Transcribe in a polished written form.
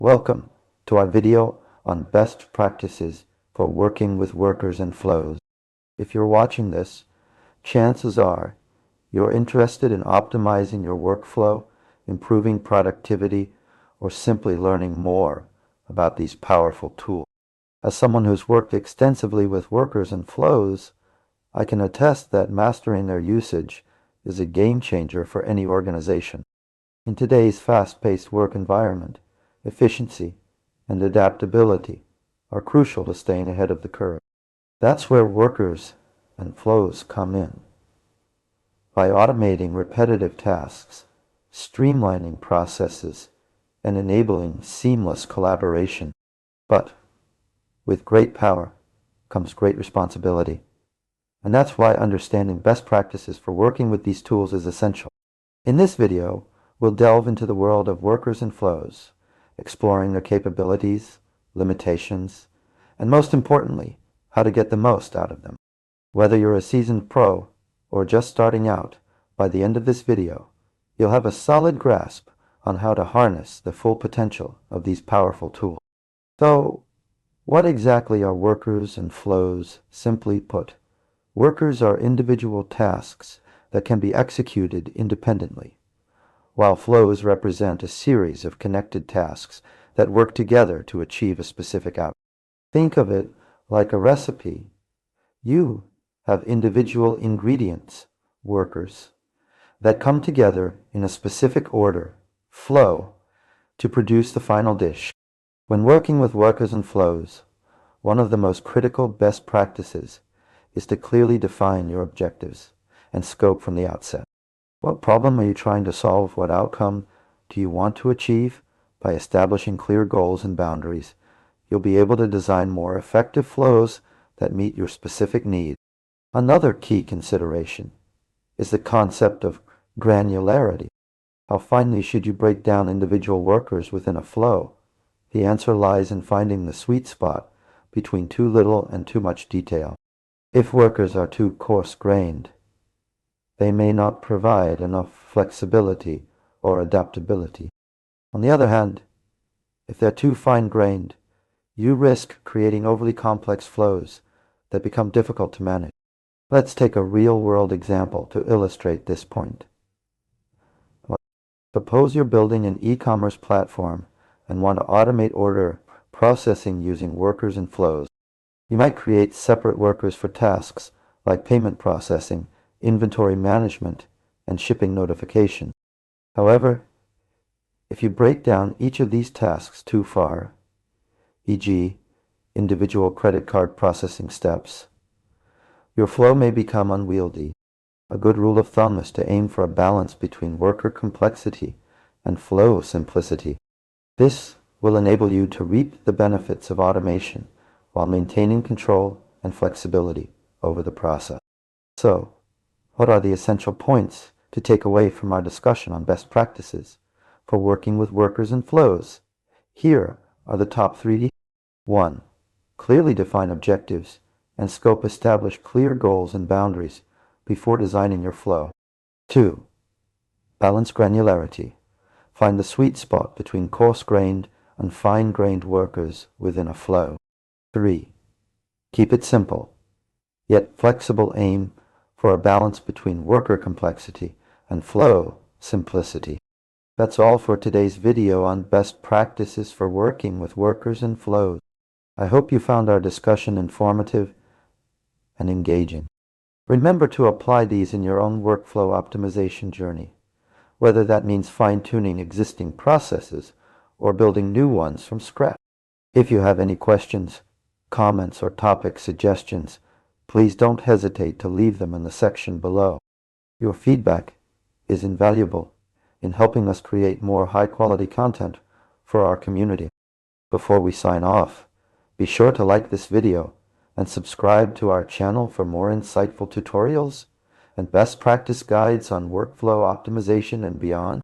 Welcome to our video on best practices for working with workers and flows. If you're watching this, chances are you're interested in optimizing your workflow, improving productivity, or simply learning more about these powerful tools. As someone who's worked extensively with workers and flows, I can attest that mastering their usage is a game changer for any organization. In today's fast-paced work environment, efficiency and adaptability are crucial to staying ahead of the curve. That's where workers and flows come in. By automating repetitive tasks, streamlining processes, and enabling seamless collaboration. But with great power comes great responsibility. And that's why understanding best practices for working with these tools is essential. In this video, we'll delve into the world of workers and flows, exploring their capabilities, limitations, and most importantly, how to get the most out of them. Whether you're a seasoned pro or just starting out, by the end of this video, you'll have a solid grasp on how to harness the full potential of these powerful tools. So, what exactly are workers and flows? Simply put, workers are individual tasks that can be executed independently, while flows represent a series of connected tasks that work together to achieve a specific outcome. Think of it like a recipe. You have individual ingredients, workers, that come together in a specific order, flow, to produce the final dish. When working with workers and flows, one of the most critical best practices is to clearly define your objectives and scope from the outset. What problem are you trying to solve? What outcome do you want to achieve? By establishing clear goals and boundaries, you'll be able to design more effective flows that meet your specific needs. Another key consideration is the concept of granularity. How finely should you break down individual workers within a flow? The answer lies in finding the sweet spot between too little and too much detail. If workers are too coarse-grained, they may not provide enough flexibility or adaptability. On the other hand, if they're too fine-grained, you risk creating overly complex flows that become difficult to manage. Let's take a real-world example to illustrate this point. Suppose you're building an e-commerce platform and want to automate order processing using workers and flows. You might create separate workers for tasks like payment processing, inventory management, and shipping notification. However, if you break down each of these tasks too far, e.g., individual credit card processing steps, your flow may become unwieldy. A good rule of thumb is to aim for a balance between worker complexity and flow simplicity. This will enable you to reap the benefits of automation while maintaining control and flexibility over the process. So, what are the essential points to take away from our discussion on best practices for working with workers and flows? Here are the top 3. 1. Clearly define objectives and scope. Establish clear goals and boundaries before designing your flow. 2. Balance granularity. Find the sweet spot between coarse-grained and fine-grained workers within a flow. 3. Keep it simple, yet flexible. Aim for a balance between worker complexity and flow simplicity. That's all for today's video on best practices for working with workers and flows. I hope you found our discussion informative and engaging. Remember to apply these in your own workflow optimization journey, whether that means fine-tuning existing processes or building new ones from scratch. If you have any questions, comments, or topic suggestions, please don't hesitate to leave them in the section below. Your feedback is invaluable in helping us create more high-quality content for our community. Before we sign off, be sure to like this video and subscribe to our channel for more insightful tutorials and best practice guides on workflow optimization and beyond.